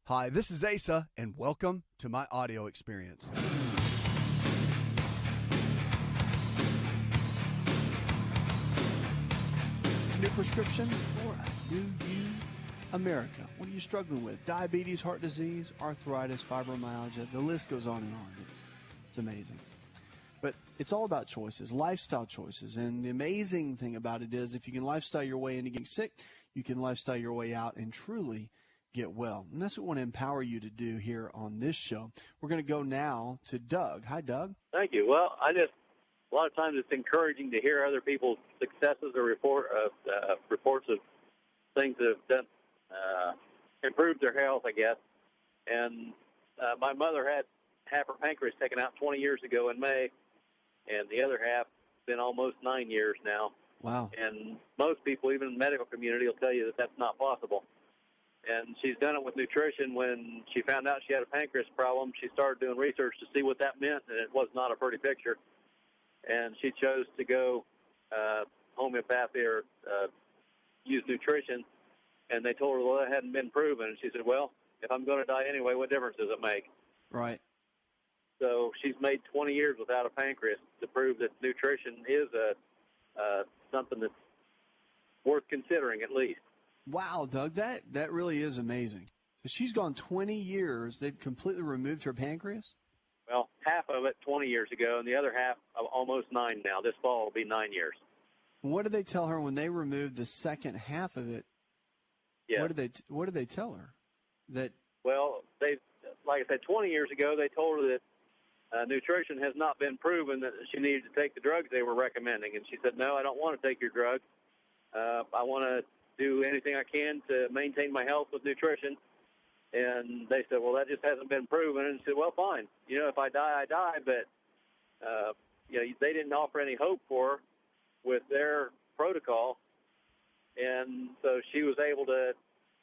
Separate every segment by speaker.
Speaker 1: Hi, this is Asa, and welcome to my audio experience. New prescription for a new you, America. What are you struggling with? Diabetes, heart disease, arthritis, fibromyalgia. The list goes on and on. It's amazing. But it's all about choices, lifestyle choices. And the amazing thing about it is if you can lifestyle your way into getting sick, you can lifestyle your way out and truly get well. And that's what we want to empower you to do here on this show. We're going to go now to Doug. Hi, Doug.
Speaker 2: Thank you. Well, a lot of times it's encouraging to hear other people's successes or reports of things that have done, improved their health, I guess. And my mother had half her pancreas taken out 20 years ago in May, and the other half been almost 9 years now.
Speaker 1: Wow.
Speaker 2: And most people, even in the medical community, will tell you that that's not possible. And she's done it with nutrition. When she found out she had a pancreas problem, she started doing research to see what that meant, and it was not a pretty picture. And she chose to go homeopathy or use nutrition, and they told her, well, that hadn't been proven. And she said, well, if I'm going to die anyway, what difference does it make?
Speaker 1: Right.
Speaker 2: So she's made 20 years without a pancreas to prove that nutrition is something that's worth considering at least.
Speaker 1: Wow, Doug, that really is amazing. So she's gone 20 years. They've completely removed her pancreas?
Speaker 2: Well, half of it 20 years ago, and the other half almost 9 now. This fall will be 9 years.
Speaker 1: What did they tell her when they removed the second half of it?
Speaker 2: Yeah.
Speaker 1: What did they tell her?
Speaker 2: Well, like I said, 20 years ago, they told her that nutrition has not been proven, that she needed to take the drugs they were recommending. And she said, no, I don't want to take your drug. I want to do anything I can to maintain my health with nutrition. And they said, well, that just hasn't been proven. And she said, well, fine. If I die, I die. But, they didn't offer any hope for her with their protocol. And so she was able to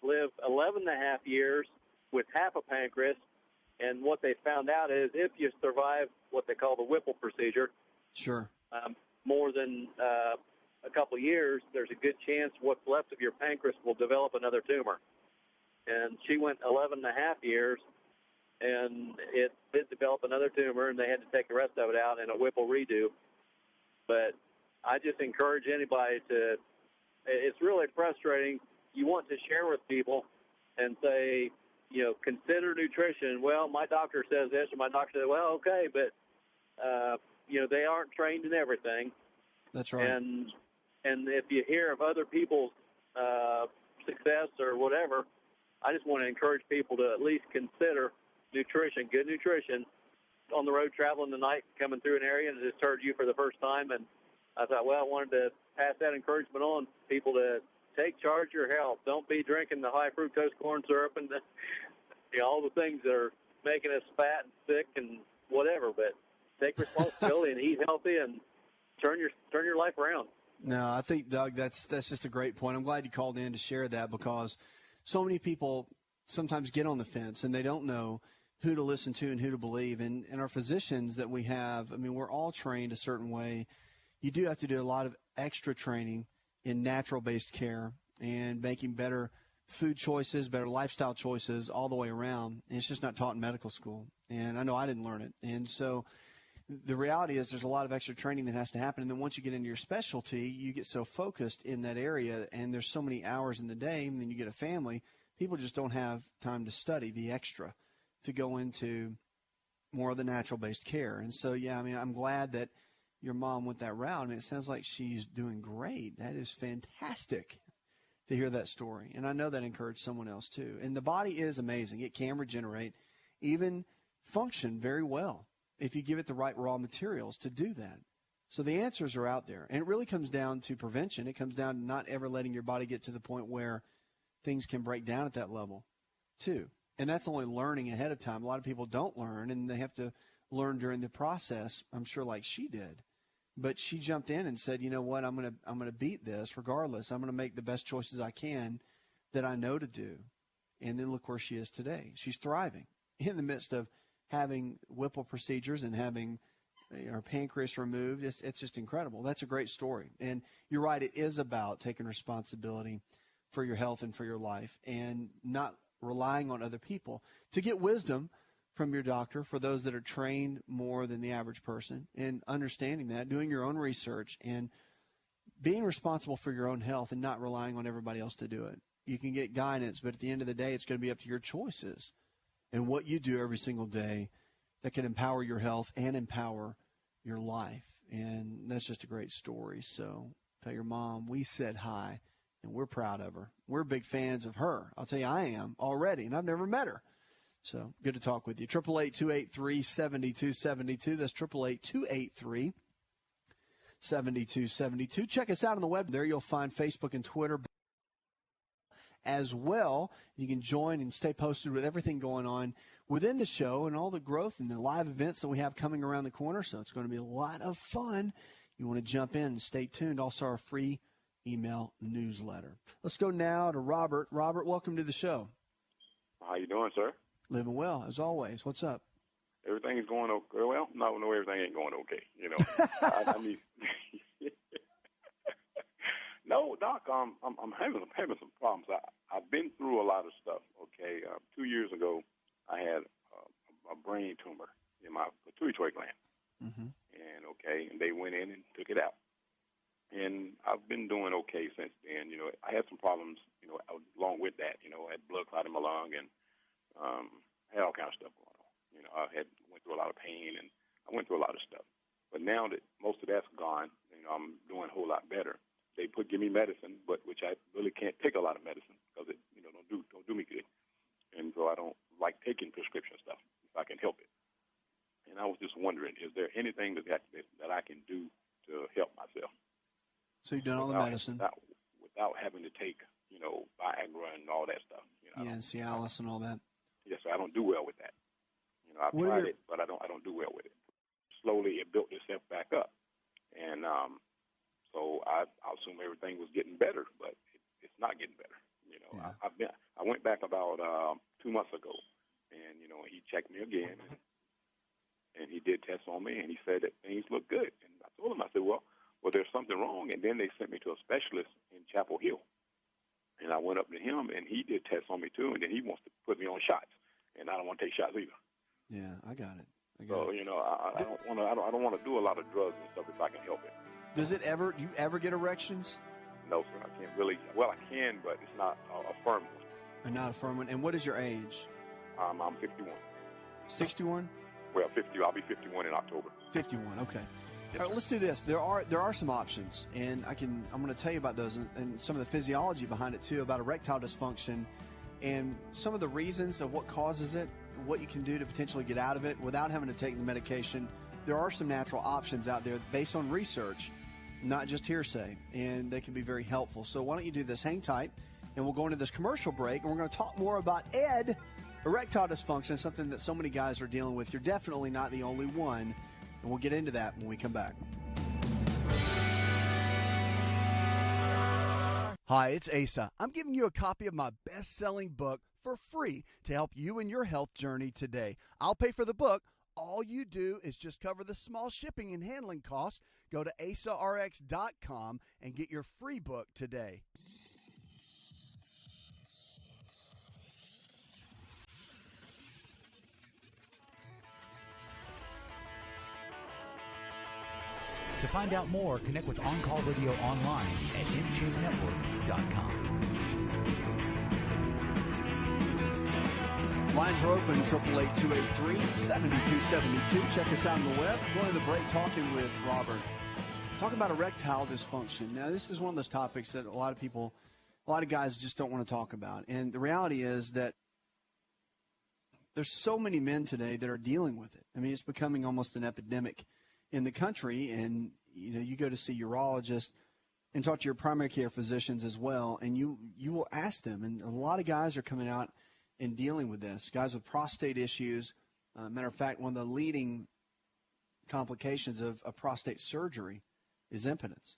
Speaker 2: live 11 and a half years with half a pancreas. And what they found out is if you survive what they call the Whipple procedure,
Speaker 1: sure,
Speaker 2: more than a couple of years, there's a good chance what's left of your pancreas will develop another tumor. And she went 11 and a half years, and it did develop another tumor, and they had to take the rest of it out in a Whipple redo. But I just encourage anybody to, it's really frustrating. You want to share with people and say, consider nutrition. Well, my doctor says this, or my doctor says, well, okay, but, they aren't trained in everything.
Speaker 1: That's right.
Speaker 2: And if you hear of other people's success or whatever, I just want to encourage people to at least consider nutrition, good nutrition, on the road traveling tonight, coming through an area, and just heard you for the first time. And I thought, well, I wanted to pass that encouragement on, people to take charge of your health. Don't be drinking the high fructose corn syrup and all the things that are making us fat and sick and whatever. But take responsibility and eat healthy and turn your life around.
Speaker 1: No, I think, Doug, that's just a great point. I'm glad you called in to share that, because so many people sometimes get on the fence and they don't know who to listen to and who to believe. And our physicians that we have, we're all trained a certain way. You do have to do a lot of extra training in natural-based care and making better food choices, better lifestyle choices all the way around. And it's just not taught in medical school. And I know I didn't learn it. And so the reality is there's a lot of extra training that has to happen. And then once you get into your specialty, you get so focused in that area, and there's so many hours in the day, and then you get a family. People just don't have time to study the extra to go into more of the natural-based care. And so, yeah, I'm glad that your mom went that route. It sounds like she's doing great. That is fantastic to hear that story. And I know that encouraged someone else too. And the body is amazing. It can regenerate, even function very well, if you give it the right raw materials to do that. So the answers are out there. And it really comes down to prevention. It comes down to not ever letting your body get to the point where things can break down at that level too. And that's only learning ahead of time. A lot of people don't learn, and they have to learn during the process, I'm sure, like she did. But she jumped in and said, you know what, I'm gonna beat this regardless. I'm going to make the best choices I can that I know to do. And then look where she is today. She's thriving in the midst of having Whipple procedures and having her pancreas removed. It's just incredible. That's a great story. And you're right, it is about taking responsibility for your health and for your life, and not relying on other people. To get wisdom from your doctor, for those that are trained more than the average person, and understanding that, doing your own research, and being responsible for your own health and not relying on everybody else to do it. You can get guidance, but at the end of the day, it's going to be up to your choices and what you do every single day that can empower your health and empower your life. And that's just a great story. So tell your mom we said hi, and we're proud of her. We're big fans of her. I'll tell you, I am already, and I've never met her. So good to talk with you. 888-283-7272. That's 888-283-7272. Check us out on the web. There you'll find Facebook and Twitter as well. You can join and stay posted with everything going on within the show and all the growth and the live events that we have coming around the corner. So it's going to be a lot of fun. You want to jump in and stay tuned. Also, our free email newsletter. Let's go now to Robert. Robert, welcome to the show.
Speaker 3: How you doing, sir?
Speaker 1: Living well, as always. What's up?
Speaker 3: Everything is going okay. Well, no, everything ain't going okay. You know, I mean, no, Doc. I'm having some problems. I've been through a lot of stuff. Okay, 2 years ago, I had a brain tumor in my pituitary gland, and they went in and took it out. And I've been doing okay since then. You know, I had some problems. You know, along with that, you know, I had blood clot in my lung and had all kinds of stuff going on. You know, went through a lot of pain, and I went through a lot of stuff. But now that most of that's gone, you know, I'm doing a whole lot better. They give me medicine, but which I really can't take a lot of medicine because it, you know, don't do me good. And so I don't like taking prescription stuff if I can help it. And I was just wondering, is there anything that I can do to help myself?
Speaker 1: So you've done all the medicine
Speaker 3: without having to take, you know, Viagra and all that stuff. You know,
Speaker 1: and Cialis and all that.
Speaker 3: Yes, so I don't do well with that. You know, I've tried it, but I don't do well with it. Slowly, it built itself back up, and so I assume everything was getting better, but it's not getting better. You know,
Speaker 1: yeah.
Speaker 3: I went back about 2 months ago, and you know, he checked me again, and he did tests on me, and he said that things look good. And I told him, I said, well, there's something wrong, and then they sent me to a specialist in Chapel Hill. And I went up to him, and he did tests on me too, and then he wants to put me on shots, and I don't want to take shots either.
Speaker 1: Yeah, I got it.
Speaker 3: So you know, I don't want to do a lot of drugs and stuff if I can help it.
Speaker 1: Do you ever get erections?
Speaker 3: No, sir, I can't really. Well, I can, but it's not a firm one.
Speaker 1: And not a firm one. And what is your age?
Speaker 3: I'm 51.
Speaker 1: 61?
Speaker 3: Well, 50. I'll be 51 in October.
Speaker 1: 51. Okay. All right, let's do this. There are some options, and I'm going to tell you about those and some of the physiology behind it too, about erectile dysfunction and some of the reasons of what causes it, what you can do to potentially get out of it without having to take the medication. There are some natural options out there based on research, not just hearsay, and they can be very helpful. So why don't you do this? Hang tight, and we'll go into this commercial break, and we're going to talk more about erectile dysfunction, something that so many guys are dealing with. You're definitely not the only one. And we'll get into that when we come back. Hi, it's Asa. I'm giving you a copy of my best-selling book for free to help you in your health journey today. I'll pay for the book. All you do is just cover the small shipping and handling costs. Go to asarx.com and get your free book today.
Speaker 4: To find out more, connect with On Call Radio online at InTuneNetwork.com.
Speaker 1: Lines are open, 888-283-7272. Check us out on the web. Going to the break, talking with Robert. Talking about erectile dysfunction. Now, this is one of those topics that a lot of guys just don't want to talk about. And the reality is that there's so many men today that are dealing with it. I mean, it's becoming almost an epidemic in the country, and you go to see urologists and talk to your primary care physicians as well, and you will ask them, and a lot of guys are coming out and dealing with this. Guys with prostate issues. Matter of fact, one of the leading complications of prostate surgery is impotence.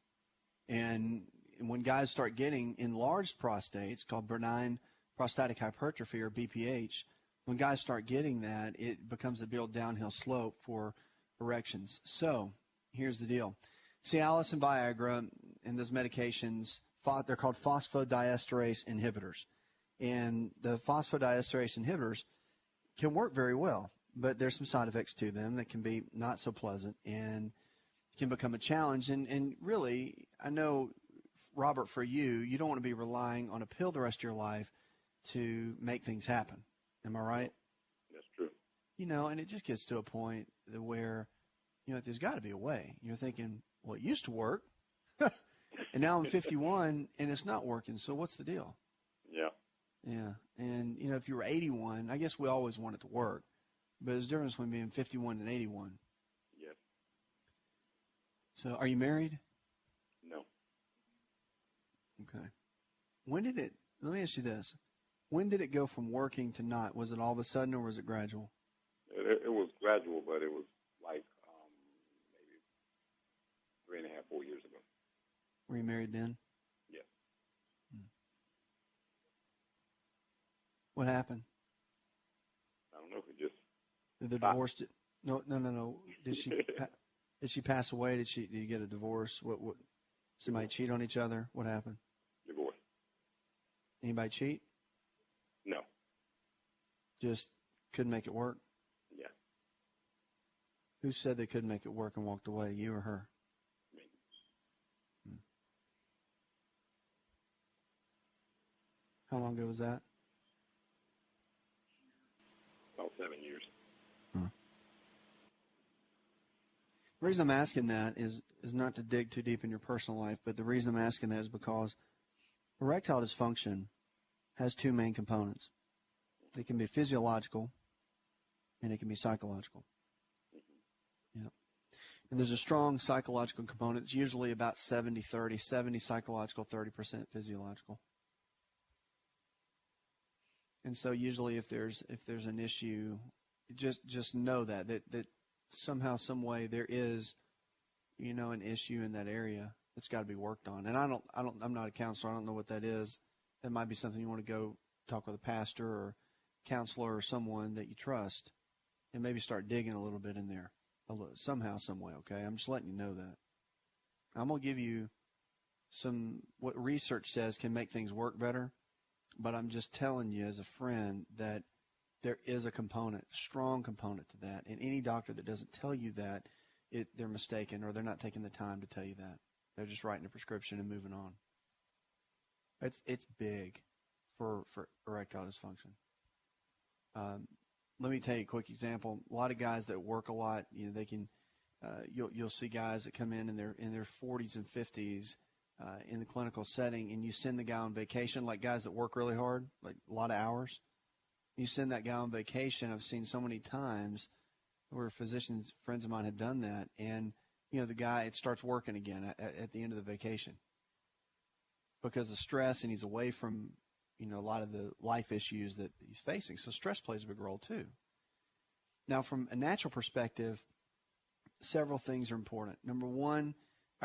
Speaker 1: And when guys start getting enlarged prostates, called benign prostatic hypertrophy or BPH, when guys start getting that, it becomes a real downhill slope for erections. So here's the deal. Cialis and Viagra and those medications, they're called phosphodiesterase inhibitors. And the phosphodiesterase inhibitors can work very well, but there's some side effects to them that can be not so pleasant and can become a challenge. And really, I know, Robert, for you, you don't want to be relying on a pill the rest of your life to make things happen. Am I right?
Speaker 3: That's true.
Speaker 1: You know, and it just gets to a point where, you know, there's got to be a way. You're thinking, well, it used to work, and now I'm 51, and it's not working, so what's the deal?
Speaker 3: Yeah.
Speaker 1: Yeah, and, you know, if you were 81, I guess we always want it to work, but there's a difference between being 51 and 81.
Speaker 3: Yes.
Speaker 1: So are you married?
Speaker 3: No.
Speaker 1: Okay. When did it, let me ask you this, when did it go from working to not? Was it all of a sudden, or was it gradual?
Speaker 3: It was gradual, but it was like maybe 3.5, 4 years ago.
Speaker 1: Were you married then?
Speaker 3: Yes.
Speaker 1: What happened?
Speaker 3: I don't know. It just
Speaker 1: Did the divorce? No. Did she pass away? Did you get a divorce? What? Somebody cheat on each other? What happened?
Speaker 3: divorce.
Speaker 1: Anybody cheat?
Speaker 3: No.
Speaker 1: Just couldn't make it work?
Speaker 3: Yeah.
Speaker 1: Who said they couldn't make it work and walked away, you or her?
Speaker 3: Me.
Speaker 1: How long ago was that?
Speaker 3: About 7 years.
Speaker 1: The reason I'm asking that is not to dig too deep in your personal life, but the reason I'm asking that is because erectile dysfunction has two main components. It can be physiological and it can be psychological. Yeah. And there's a strong psychological component. It's usually about 70-30, 70 psychological, 30% physiological. And so usually if there's an issue, just know that somehow, some way there is, an issue in that area that's got to be worked on. And I'm not a counselor. I don't know what that is. That might be something you want to go talk with a pastor or counselor or someone that you trust and maybe start digging a little bit in there somehow, some way. Okay. I'm just letting you know that. I'm going to give you what research says can make things work better. But I'm just telling you as a friend that there is a strong component to that. And any doctor that doesn't tell you that, they're mistaken, or they're not taking the time to tell you that. They're just writing a prescription and moving on. It's big for erectile dysfunction. Let me tell you a quick example. A lot of guys that work a lot, they can. You'll see guys that come in their 40s and 50s. In the clinical setting, and you send the guy on vacation, like guys that work really hard, like a lot of hours. You send that guy on vacation. I've seen so many times where physicians, friends of mine, have done that, and the guy, it starts working again at the end of the vacation because of stress, and he's away from a lot of the life issues that he's facing. So stress plays a big role too. Now, from a natural perspective, several things are important. Number one,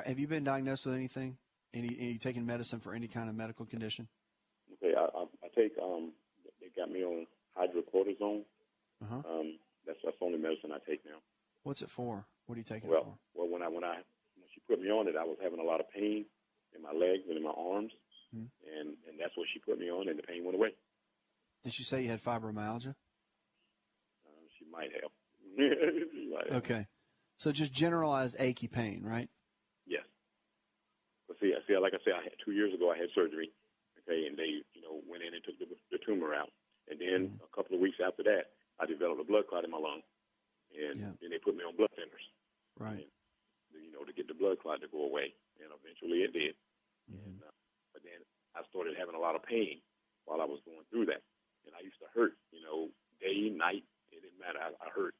Speaker 1: have you been diagnosed with anything? Any taking medicine for any kind of medical condition?
Speaker 3: Okay, I take, they got me on hydrocortisone.
Speaker 1: Uh-huh.
Speaker 3: That's the only medicine I take now.
Speaker 1: What's it for? What are you taking it for?
Speaker 3: Well, when she put me on it, I was having a lot of pain in my legs and in my arms, and that's what she put me on, and the pain went away.
Speaker 1: Did she say you had fibromyalgia?
Speaker 3: She might have.
Speaker 1: Okay. So just generalized achy pain, right?
Speaker 3: Yes. But see, like I said, 2 years ago I had surgery, okay, and they, went in and took the tumor out. And then a couple of weeks after that, I developed a blood clot in my lung. And then they put me on blood thinners.
Speaker 1: Right.
Speaker 3: And, to get the blood clot to go away. And eventually it did. And, but then I started having a lot of pain while I was going through that. And I used to hurt, day, night. It didn't matter. I hurt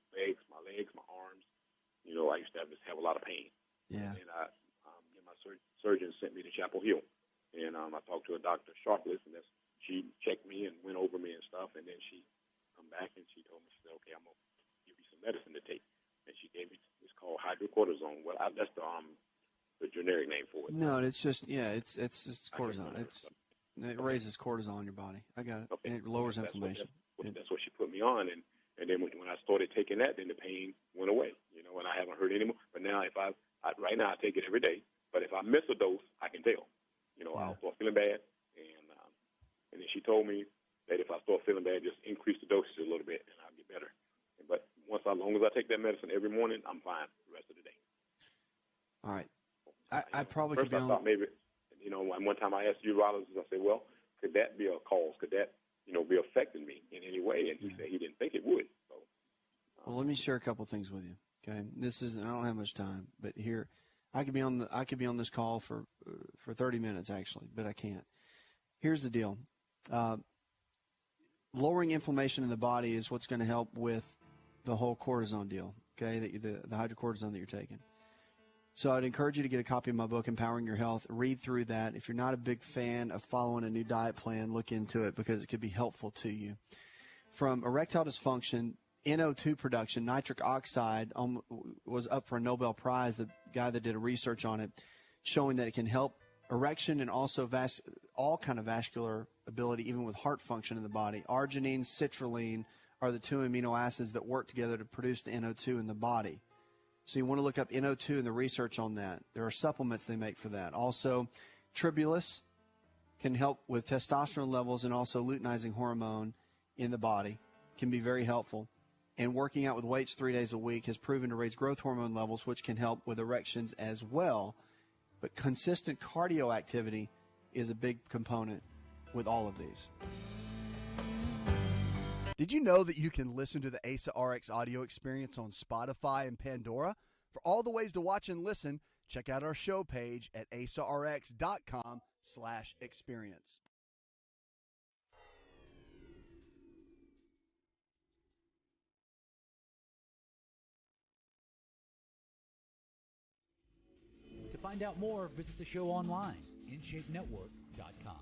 Speaker 3: my legs, my arms. I used to have a lot of pain.
Speaker 1: Yeah.
Speaker 3: And my surgeon sent me to Chapel Hill. And I talked to a doctor, Sharpless, and she checked me and went over me and stuff. And then she come back and she told me, she said, okay, I'm going to give you some medicine to take. And she gave me, it's called hydrocortisone. Well, that's the generic name for it.
Speaker 1: No, it's just, it's cortisone. It raises cortisol in your body. I got it.
Speaker 3: Okay.
Speaker 1: And it lowers inflammation.
Speaker 3: That's what she put me on. And then when I started taking that, then the pain went away, and I haven't hurt anymore. But now right now I take it every day. But if I miss a dose, I can tell. I'll start feeling bad. And then she told me that if I start feeling bad, just increase the dosage a little bit and I'll get better. But as long as I take that medicine every morning, I'm fine the rest of the day.
Speaker 1: All right. I probably
Speaker 3: First
Speaker 1: could be
Speaker 3: I thought maybe, one time I asked the urologist, I said, well, could that be a cause? Could that, be affecting me in any way? And he said he didn't think it would. So,
Speaker 1: well, let me share a couple things with you. Okay, I don't have much time, but here, I could be on this call for 30 minutes actually, but I can't. Here's the deal: lowering inflammation in the body is what's going to help with the whole cortisone deal. Okay, the hydrocortisone that you're taking. So I'd encourage you to get a copy of my book, Empowering Your Health. Read through that. If you're not a big fan of following a new diet plan, look into it because it could be helpful to you. From erectile dysfunction, NO2 production, nitric oxide was up for a Nobel Prize, the guy that did a research on it, showing that it can help erection and also all kind of vascular ability, even with heart function in the body. Arginine, citrulline are the two amino acids that work together to produce the NO2 in the body. So you want to look up NO2 and the research on that. There are supplements they make for that. Also, tribulus can help with testosterone levels and also luteinizing hormone in the body. Can be very helpful. And working out with weights 3 days a week has proven to raise growth hormone levels, which can help with erections as well. But consistent cardio activity is a big component with all of these.
Speaker 5: Did you know that you can listen to the Asa Rx audio experience on Spotify and Pandora? For all the ways to watch and listen, check out our show page at asarx.com/experience.
Speaker 4: To find out more, visit the show online, InShapeNetwork.com.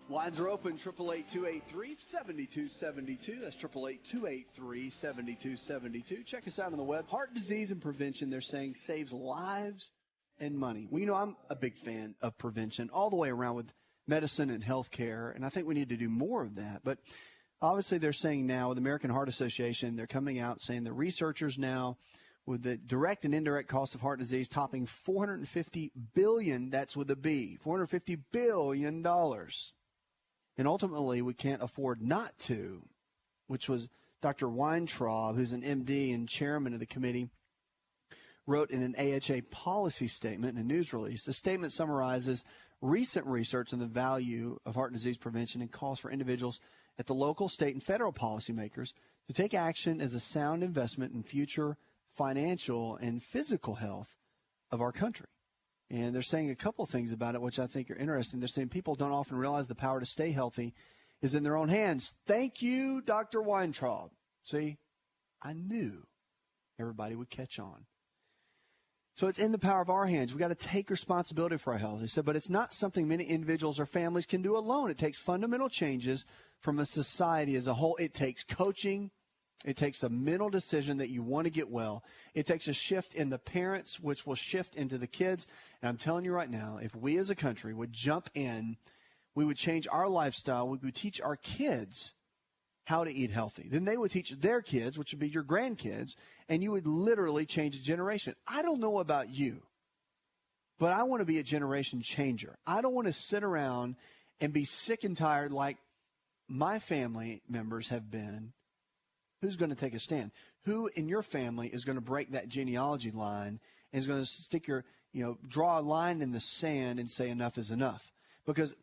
Speaker 1: Lines are open, 888-283-7272. That's 888-283-7272. Check us out on the web. Heart disease and prevention, they're saying, saves lives and money. Well, I'm a big fan of prevention all the way around with medicine and healthcare, and I think we need to do more of that. But obviously they're saying now with the American Heart Association, they're coming out saying the researchers now, with the direct and indirect cost of heart disease topping $450 billion, that's with a B, $450 billion. And ultimately, we can't afford not to, which was Dr. Weintraub, who's an MD and chairman of the committee, wrote in an AHA policy statement in a news release. The statement summarizes recent research on the value of heart disease prevention and calls for individuals at the local, state, and federal policymakers to take action as a sound investment in future financial and physical health of our country. And they're saying a couple of things about it, which I think are interesting. They're saying people don't often realize the power to stay healthy is in their own hands. Thank you, Dr. Weintraub. See, I knew everybody would catch on. So it's in the power of our hands. We've got to take responsibility for our health. He said, but it's not something many individuals or families can do alone. It takes fundamental changes from a society as a whole. It takes coaching. It takes a mental decision that you want to get well. It takes a shift in the parents, which will shift into the kids. And I'm telling you right now, if we as a country would jump in, we would change our lifestyle. We would teach our kids how to eat healthy. Then they would teach their kids, which would be your grandkids, and you would literally change a generation. I don't know about you, but I want to be a generation changer. I don't want to sit around and be sick and tired like my family members have been. Who's going to take a stand? Who in your family is going to break that genealogy line and is going to stick draw a line in the sand and say enough is enough? Because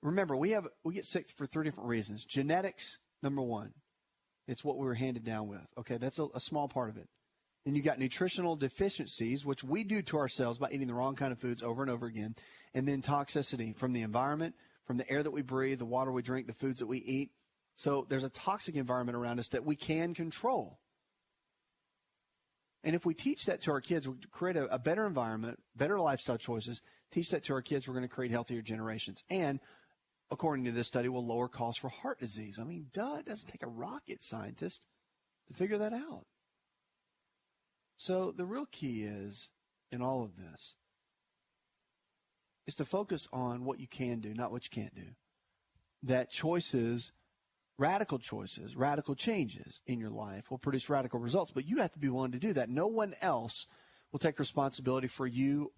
Speaker 1: remember, we get sick for 3 different reasons. Genetics, number one. It's what we were handed down with. Okay, that's a small part of it. Then you got nutritional deficiencies, which we do to ourselves by eating the wrong kind of foods over and over again. And then toxicity from the environment, from the air that we breathe, the water we drink, the foods that we eat. So there's a toxic environment around us that we can control. And if we teach that to our kids, we create a better environment, better lifestyle choices, teach that to our kids, we're going to create healthier generations. And according to this study, will lower costs for heart disease. I mean, it doesn't take a rocket scientist to figure that out. So the real key is, in all of this, is to focus on what you can do, not what you can't do. That radical choices, radical changes in your life will produce radical results, but you have to be willing to do that. No one else will take responsibility for you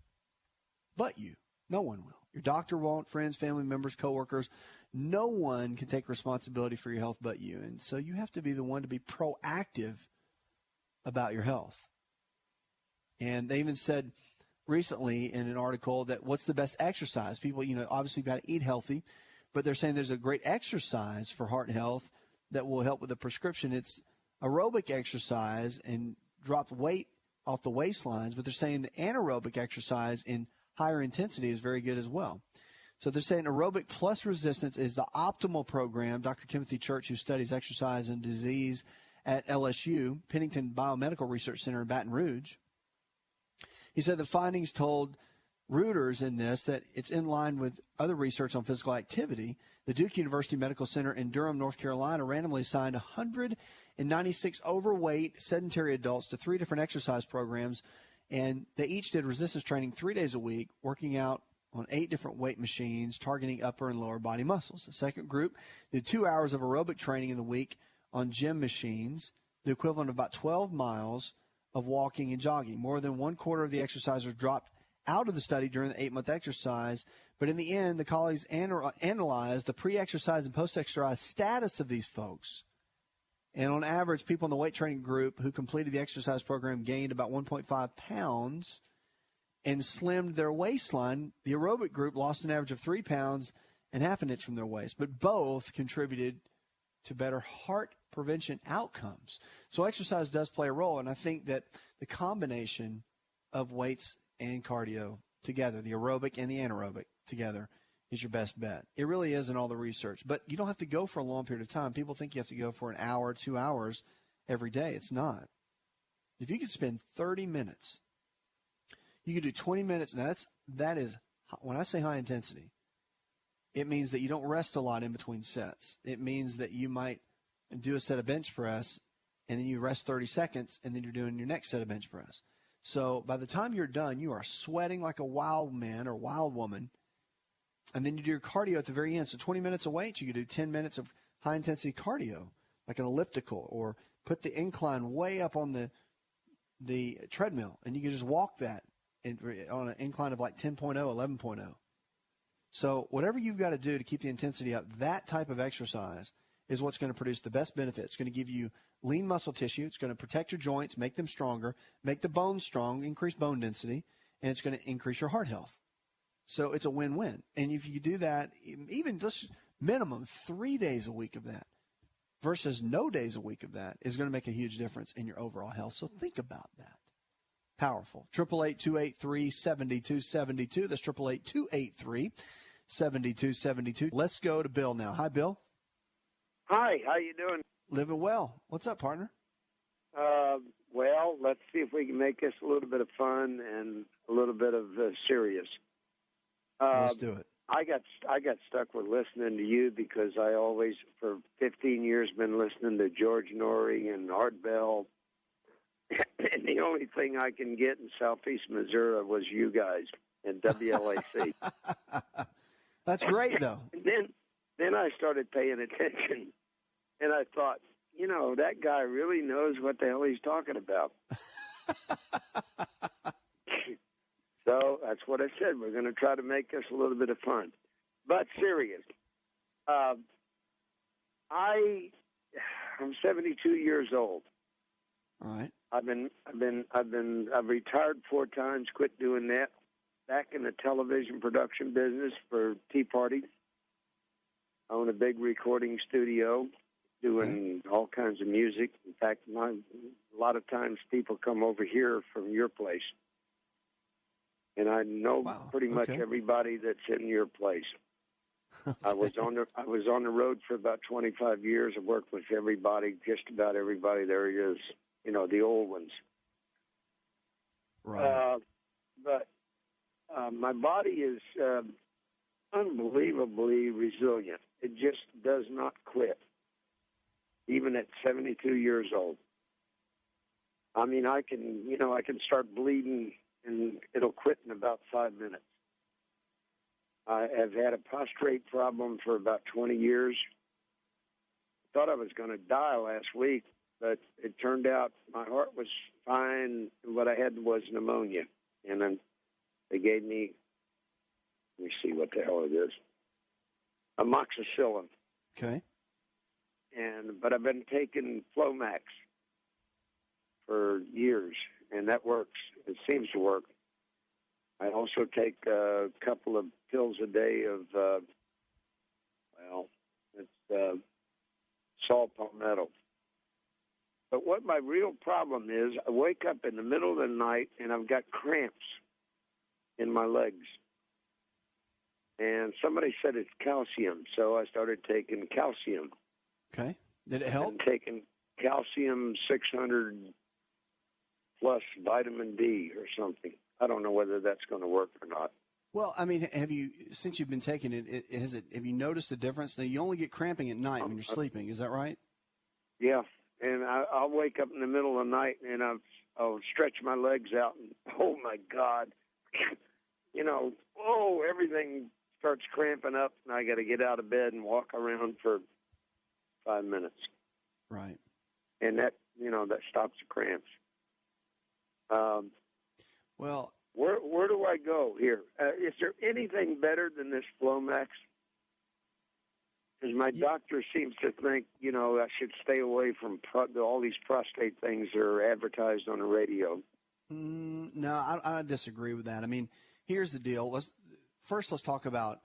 Speaker 1: but you. No one will. Your doctor won't, friends, family members, coworkers. no one can take responsibility for your health but you. And so you have to be the one to be proactive about your health. And they even said recently in an article that what's the best exercise? People, obviously got to eat healthy, but they're saying there's a great exercise for heart health that will help with the prescription. It's aerobic exercise and drop weight off the waistlines, but they're saying the anaerobic exercise in higher intensity is very good as well. So they're saying aerobic plus resistance is the optimal program. Dr. Timothy Church, who studies exercise and disease at LSU, Pennington Biomedical Research Center in Baton Rouge, he said the findings told Reuters in this that it's in line with other research on physical activity. The Duke University Medical Center in Durham, North Carolina, randomly assigned 196 overweight sedentary adults to 3 different exercise programs, and they each did resistance training 3 days a week, working out on 8 different weight machines, targeting upper and lower body muscles. The second group did 2 hours of aerobic training in the week on gym machines, the equivalent of about 12 miles of walking and jogging. More than 1/4 of the exercisers dropped out of the study during the 8-month exercise, but in the end, the colleagues analyzed the pre-exercise and post-exercise status of these folks. And on average, people in the weight training group who completed the exercise program gained about 1.5 pounds and slimmed their waistline. The aerobic group lost an average of 3 pounds and half an inch from their waist, but both contributed to better heart prevention outcomes. So exercise does play a role, and I think that the combination of weights and cardio together, the aerobic and the anaerobic together, is your best bet. It really is in all the research, but you don't have to go for a long period of time. People think you have to go for an hour, 2 hours every day. It's not. If you could spend 30 minutes, you could do 20 minutes. Now that is, when I say high intensity, it means that you don't rest a lot in between sets. It means that you might do a set of bench press, and then you rest 30 seconds, and then you're doing your next set of bench press. So by the time you're done, you are sweating like a wild man or wild woman, and then you do your cardio at the very end. So 20 minutes of weights, you could do 10 minutes of high-intensity cardio, like an elliptical, or put the incline way up on the treadmill, and you can just walk that on an incline of like 10.0, 11.0. So whatever you've got to do to keep the intensity up, that type of exercise is what's going to produce the best benefit. It's going to give you lean muscle tissue. It's going to protect your joints, make them stronger, make the bones strong, increase bone density, and it's going to increase your heart health. So it's a win-win. And if you do that, even just minimum 3 days a week of that versus no days a week of that is going to make a huge difference in your overall health. So think about that. Powerful. 888-283-7272. That's 888-283-7272. Let's go to Bill now. Hi, Bill.
Speaker 6: Hi, how you doing?
Speaker 1: Living well. What's up, partner?
Speaker 6: Well, let's see if we can make this a little bit of fun and a little bit of serious.
Speaker 1: Let's do it.
Speaker 6: I got stuck with listening to you because I always, for 15 years, been listening to George Norrie and Art Bell. And the only thing I can get in Southeast Missouri was you guys and WLAC.
Speaker 1: That's great, though.
Speaker 6: And then I started paying attention, and I thought, that guy really knows what the hell he's talking about. So that's what I said. We're going to try to make this a little bit of fun, but serious. I'm 72 years old.
Speaker 1: All right.
Speaker 6: I've retired 4 times, quit doing that. Back in the television production business for Tea Party. I own a big recording studio, doing all kinds of music. In fact, a lot of times people come over here from your place, and I know pretty much everybody that's in your place. Okay. I was on the road for about 25 years. I worked with everybody, just about everybody there is. The old ones.
Speaker 1: Right.
Speaker 6: But my body is unbelievably resilient. It just does not quit, even at 72 years old. I mean, I can start bleeding, and it'll quit in about 5 minutes. I have had a prostrate problem for about 20 years. Thought I was going to die last week, but it turned out my heart was fine. What I had was pneumonia. And then they gave me, let me see what the hell it is. amoxicillin.
Speaker 1: Okay.
Speaker 6: But I've been taking Flomax for years, and that works. It seems to work. I also take a couple of pills a day of, saw palmetto. But what my real problem is, I wake up in the middle of the night and I've got cramps in my legs. And somebody said it's calcium, so I started taking calcium.
Speaker 1: Okay. Did it help?
Speaker 6: I'm taking calcium 600 plus vitamin D or something. I don't know whether that's going to work or not.
Speaker 1: Well, I mean, since you've been taking it, have you noticed a difference? Now, you only get cramping at night when you're sleeping. Is that right?
Speaker 6: Yeah, and I'll wake up in the middle of the night and I'll stretch my legs out and, oh, my God, everything starts cramping up and I got to get out of bed and walk around for 5 minutes.
Speaker 1: Right.
Speaker 6: And that stops the cramps.
Speaker 1: Well,
Speaker 6: where do I go here? Is there anything better than this Flomax? Because my doctor seems to think, I should stay away from all these prostate things that are advertised on the radio.
Speaker 1: No, I disagree with that. I mean, here's the deal. Let's talk about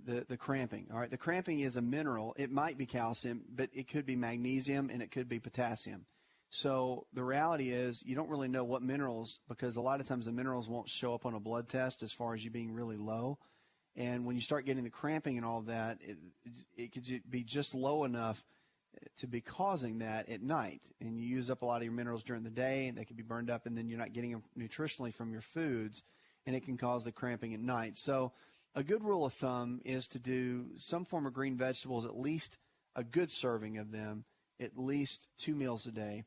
Speaker 1: the cramping. All right, the cramping is a mineral. It might be calcium, but it could be magnesium and it could be potassium. So the reality is you don't really know what minerals, because a lot of times the minerals won't show up on a blood test as far as you being really low. And when you start getting the cramping and all that, it could be just low enough to be causing that at night. And you use up a lot of your minerals during the day, and they can be burned up, and then you're not getting them nutritionally from your foods, and it can cause the cramping at night. So a good rule of thumb is to do some form of green vegetables, at least a good serving of them, at least 2 meals a day.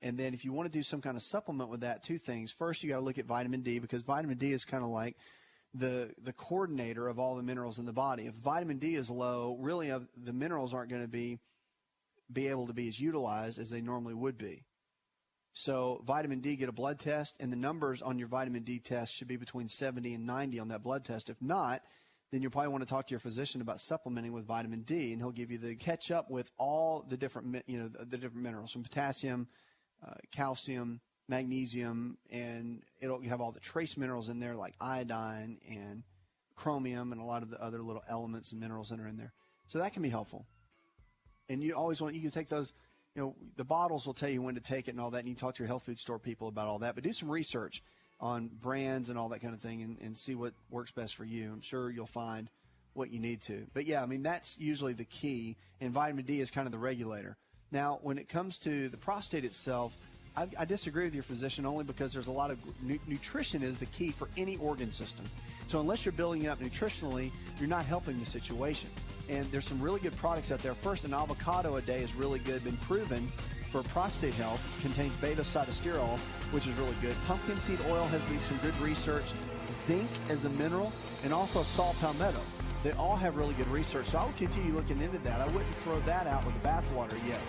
Speaker 1: And then if you want to do some kind of supplement with that, 2 things. First, you got to look at vitamin D, because vitamin D is kind of like the coordinator of all the minerals in the body. If vitamin D is low, really the minerals aren't going to be able to be as utilized as they normally would be. So vitamin D, get a blood test, and the numbers on your vitamin D test should be between 70 and 90 on that blood test. If not, then you'll probably want to talk to your physician about supplementing with vitamin D, and he'll give you the catch up with all the different, the different minerals, from potassium, calcium, magnesium, and it'll have all the trace minerals in there like iodine and chromium and a lot of the other little elements and minerals that are in there. So that can be helpful. And you can take those, the bottles will tell you when to take it and all that, and you can talk to your health food store people about all that. But do some research on brands and all that kind of thing and see what works best for you. I'm sure you'll find what you need to. But, yeah, I mean, that's usually the key, and vitamin D is kind of the regulator. Now, when it comes to the prostate itself, I disagree with your physician only because there's a lot of nutrition is the key for any organ system. So unless you're building it up nutritionally, you're not helping the situation. And there's some really good products out there. First, an avocado a day is really good, been proven for prostate health. It contains beta-sitosterol, which is really good. Pumpkin seed oil has been some good research. Zinc as a mineral, and also saw palmetto. They all have really good research. So I would continue looking into that. I wouldn't throw that out with the bathwater yet.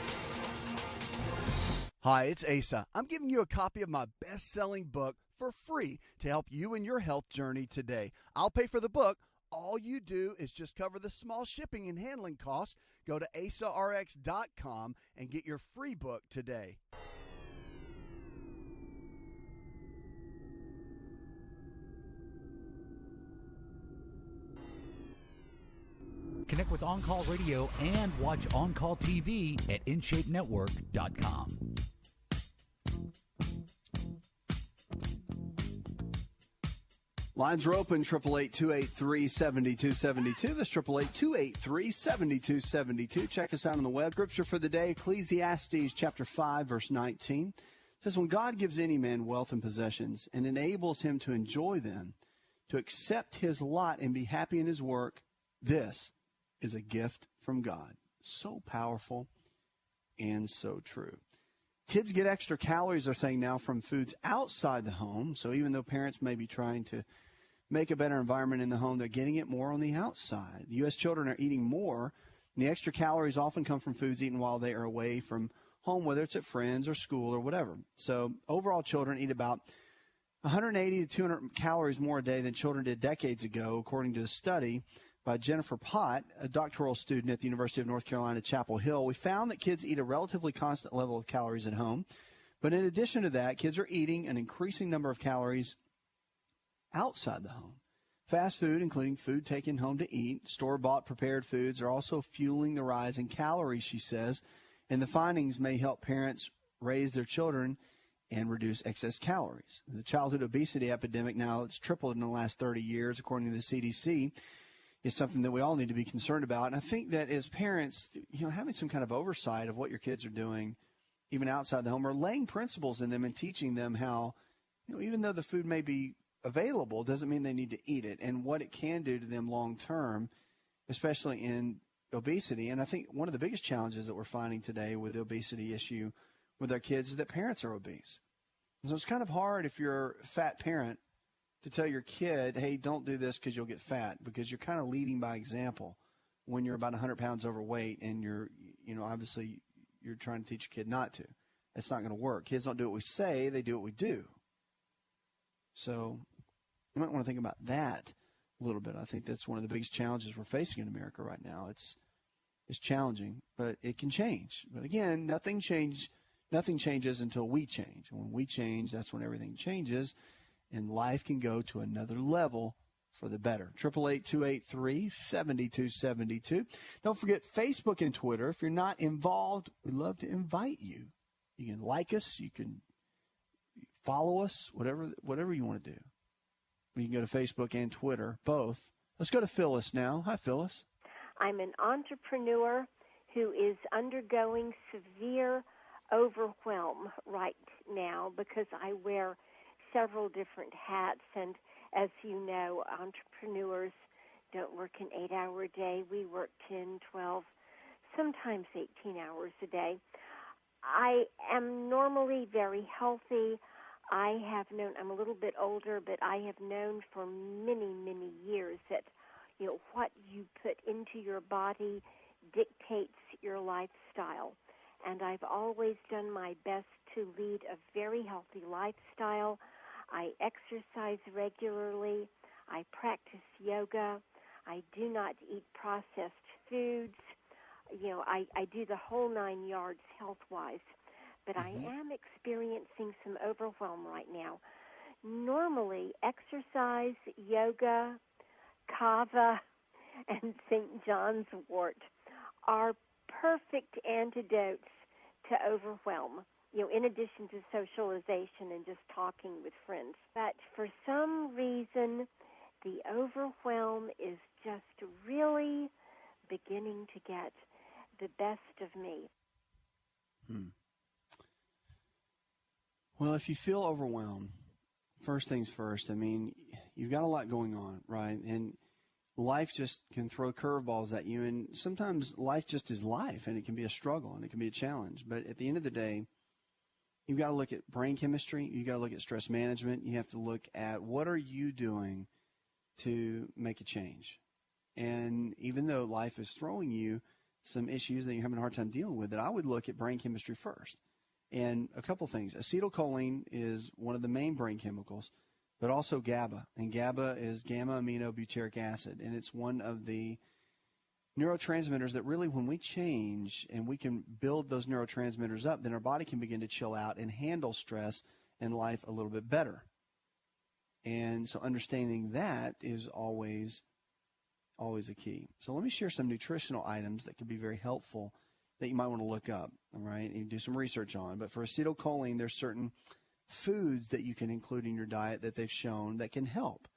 Speaker 5: Hi, it's Asa. I'm giving you a copy of my best-selling book for free to help you in your health journey today. I'll pay for the book. All you do is just cover the small shipping and handling costs. Go to asarx.com and get your free book today.
Speaker 4: Connect with On Call Radio and watch On Call TV at InShapeNetwork.com.
Speaker 1: Lines are open, 888-283-7272. That's 888-283-7272. Check us out on the web. Scripture for the day, Ecclesiastes chapter 5, verse 19. It says, when God gives any man wealth and possessions and enables him to enjoy them, to accept his lot and be happy in his work, this is a gift from God. So powerful and so true. Kids get extra calories, they're saying now, from foods outside the home. So even though parents may be trying to make a better environment in the home, they're getting it more on the outside. U.S. children are eating more, and the extra calories often come from foods eaten while they are away from home, whether it's at friends or school or whatever. So overall, children eat about 180 to 200 calories more a day than children did decades ago, according to a study by Jennifer Pott, a doctoral student at the University of North Carolina, Chapel Hill. We found that kids eat a relatively constant level of calories at home. But in addition to that, kids are eating an increasing number of calories outside the home. Fast food, including food taken home to eat, store-bought prepared foods, are also fueling the rise in calories, she says. And the findings may help parents raise their children and reduce excess calories. The childhood obesity epidemic, now it's tripled in the last 30 years, according to the CDC, is something that we all need to be concerned about. And I think that as parents, having some kind of oversight of what your kids are doing, even outside the home, or laying principles in them and teaching them how, even though the food may be available, doesn't mean they need to eat it, and what it can do to them long term, especially in obesity. And I think one of the biggest challenges that we're finding today with the obesity issue with our kids is that parents are obese. So it's kind of hard if you're a fat parent to tell your kid, hey, don't do this because you'll get fat, because you're kind of leading by example when you're about 100 pounds overweight and you're, obviously you're trying to teach your kid not to. It's not going to work. Kids don't do what we say, they do what we do. So you might want to think about that a little bit. I think that's one of the biggest challenges we're facing in America right now. It's challenging, but it can change. But again, nothing changes until we change. And when we change, that's when everything changes, and life can go to another level for the better. 888-283-7272. Don't forget Facebook and Twitter. If you're not involved, we'd love to invite you. You can like us. You can follow us, whatever you want to do. You can go to Facebook and Twitter, both. Let's go to Phyllis now. Hi, Phyllis.
Speaker 7: I'm an entrepreneur who is undergoing severe overwhelm right now because I wear several different hats. And as you know, entrepreneurs don't work an 8-hour day. We work 10, 12, sometimes 18 hours a day. I am normally very healthy. I'm a little bit older, but I have known for many, many years that, what you put into your body dictates your lifestyle. And I've always done my best to lead a very healthy lifestyle. I exercise regularly. I practice yoga. I do not eat processed foods. I do the whole 9 yards health-wise. But I am experiencing some overwhelm right now. Normally, exercise, yoga, kava, and St. John's wort are perfect antidotes to overwhelm, in addition to socialization and just talking with friends. But for some reason, the overwhelm is just really beginning to get the best of me.
Speaker 1: Well, if you feel overwhelmed, first things first, you've got a lot going on, right? And life just can throw curveballs at you. And sometimes life just is life, and it can be a struggle, and it can be a challenge. But at the end of the day, you've got to look at brain chemistry. You've got to look at stress management. You have to look at what are you doing to make a change. And even though life is throwing you some issues that you're having a hard time dealing with, that I would look at brain chemistry first. And a couple things. Acetylcholine is one of the main brain chemicals, but also GABA. And GABA is gamma-aminobutyric acid. And it's one of the neurotransmitters that really, when we change and we can build those neurotransmitters up, then our body can begin to chill out and handle stress in life a little bit better. And so understanding that is always a key. So let me share some nutritional items that could be very helpful that you might want to look up, all right, and do some research on. But for acetylcholine, there's certain foods that you can include in your diet that they've shown that can help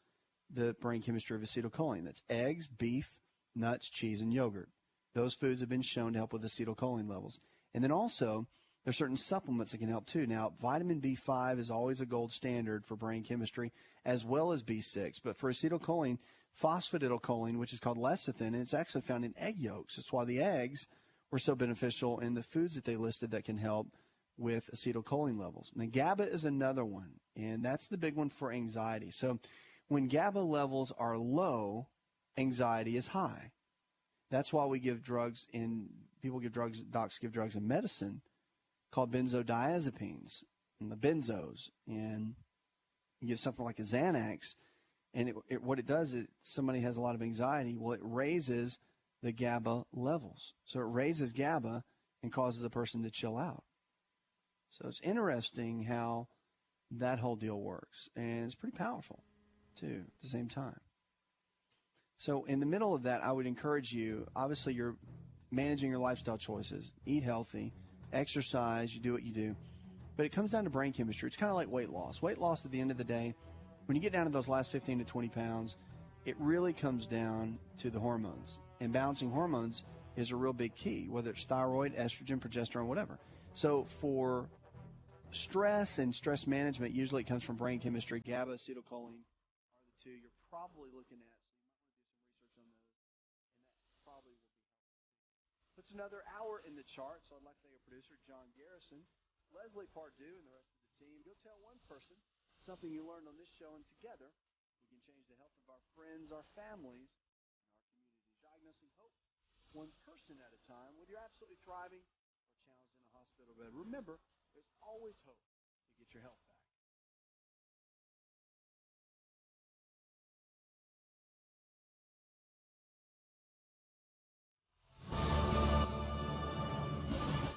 Speaker 1: the brain chemistry of acetylcholine. That's eggs, beef, nuts, cheese, and yogurt. Those foods have been shown to help with acetylcholine levels. And then also, there's certain supplements that can help too. Now, vitamin B5 is always a gold standard for brain chemistry, as well as B6. But for acetylcholine, phosphatidylcholine, which is called lecithin, and it's actually found in egg yolks. That's why the eggs were so beneficial in the foods that they listed that can help with acetylcholine levels. Now, GABA is another one, and that's the big one for anxiety. So when GABA levels are low, anxiety is high. That's why we give drugs docs give drugs in medicine called benzodiazepines and the benzos. And you give something like a Xanax, And what it does is somebody has a lot of anxiety. Well, it raises the GABA levels. So it raises GABA and causes a person to chill out. So it's interesting how that whole deal works. And it's pretty powerful, too, at the same time. So in the middle of that, I would encourage you, obviously you're managing your lifestyle choices, eat healthy, exercise, you do what you do. But it comes down to brain chemistry. It's kind of like weight loss. Weight loss at the end of the day, when you get down to those last 15 to 20 pounds, it really comes down to the hormones. And balancing hormones is a real big key, whether it's thyroid, estrogen, progesterone, whatever. So for stress and stress management, usually it comes from brain chemistry. GABA, acetylcholine are the two you're probably looking at. So you might want to do some research on those, and that probably will be helpful. Puts another hour in the chart, so I'd like to thank our producer, John Garrison, Leslie Pardue, and the rest of the team. Go tell one person something you learned on this show, and together we can change the health of our friends, our families, and our communities. Diagnosing hope one person at a time, whether you're absolutely thriving or challenged in a hospital bed. Remember, there's always hope to get your health back.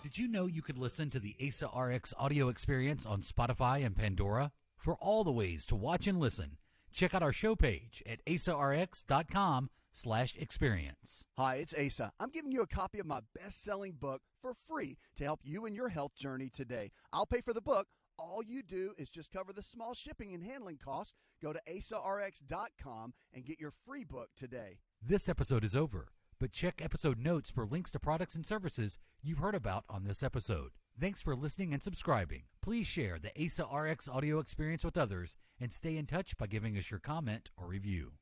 Speaker 4: Did you know you could listen to the Asa Rx audio experience on Spotify and Pandora? For all the ways to watch and listen, check out our show page at asarx.com/experience.
Speaker 5: Hi, it's Asa. I'm giving you a copy of my best-selling book for free to help you in your health journey today. I'll pay for the book. All you do is just cover the small shipping and handling costs. Go to asarx.com and get your free book today.
Speaker 4: This episode is over, but check episode notes for links to products and services you've heard about on this episode. Thanks for listening and subscribing. Please share the Asa Rx audio experience with others and stay in touch by giving us your comment or review.